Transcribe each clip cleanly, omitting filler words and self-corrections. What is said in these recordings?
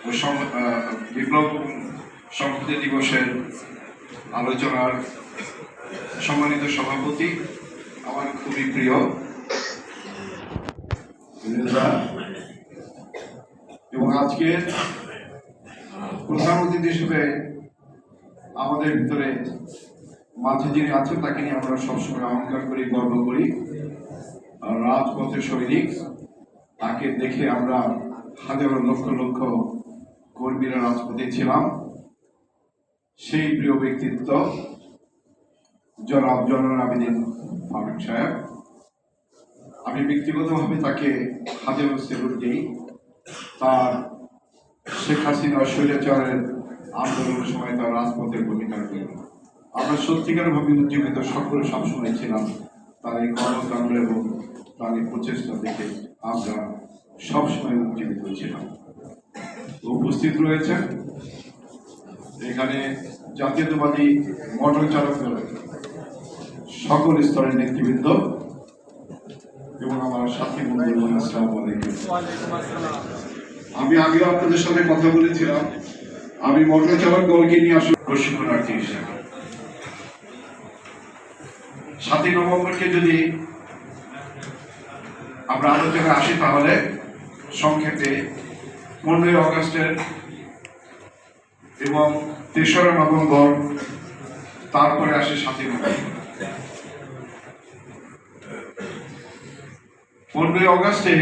ও বিপ্লব সংহতি দিবসের আলোচনার সম্মানিত সভাপতি, আমার খুবই প্রিয় এবং আজকের প্রধান অতিথি হিসেবে আমাদের ভিতরে মাঝে যিনি আছেন তাকে নিয়ে আমরা সবসময় অহংকার করি, গর্ব করি। রাজপথের সৈনিক, তাকে দেখে আমরা হাজারো লক্ষ লক্ষ কর্মীরা রাজপথে ছিলাম। সেই প্রিয় ব্যক্তিত্ব জনাব জয়নুল আবেদিন ফারুক সাহেব। আমি ব্যক্তিগতভাবে তাকে হাজারো সেলুট দিই। তার শেখ হাসিনা স্বৈরাচারের আন্দোলনের সময় তার রাজপথের ভূমিকার জন্য আমরা সত্যিকারভাবে উজ্জীবিত সকলে সবসময় ছিলাম। তার এই কর্মকাণ্ড এবং তার এই প্রচেষ্টা দেখে আমরা সবসময় উজ্জীবিত ছিলাম। উপস্থিত রয়েছেন এখানে জাতীয়তাবাদী মোটর চালক দলের সকল স্তরের নেতৃবৃন্দ এবং আমার সাথী বন্ধুগণ, আসসালামু আলাইকুম। আমি আগেও আপনাদের সাথে কথা বলেছিলাম, আমি মোটর চালক দলকে নিয়ে আসলে প্রশিক্ষণার্থী হিসেবে 7ই নভেম্বরকে যদি আমরা আলোচনায় আসি তাহলে সংক্ষেপে 15ই আগস্টের এবং 3রা নভেম্বর, তারপরে আসে 7ই নভেম্বর। 15ই আগস্টে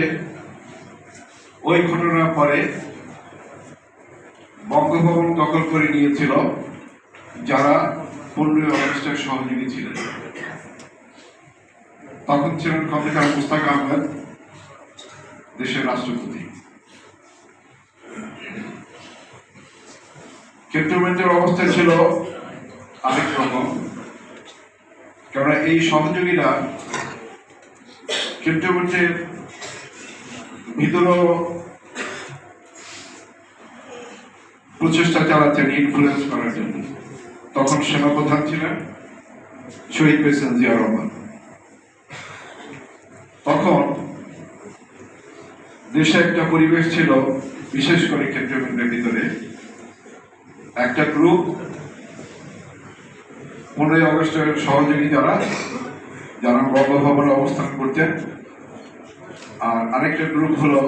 ওই ঘটনার পরে বঙ্গভবন দখল করে নিয়েছিল যারা 15ই আগস্টের সহযোগী ছিলেন। তখন ছিলেন কবিতা মুস্তাক আহমেদ, দেশের রাষ্ট্রপতি। ক্যান্টনমেন্টের অবস্থা ছিল আরেক রকম, কেননা এই সহযোগীরা ক্যান্টনমেন্টের ভিতরেও প্রচেষ্টা চালাচ্ছেন ইনফ্লুয়েন্স করার জন্য। তখন সেনাপ্রধান ছিলেন শহীদ প্রেসিডেন্ট জিয়া রহমান। তখন দেশে একটা পরিবেশ ছিল, বিশেষ করে ক্যান্টনমেন্টের ভিতরে একটা গ্রুপ 15ই আগস্টের সহযোগী যারা বঙ্গভবনে অবস্থান করতেন, আর আরেকটা গ্রুপ হলো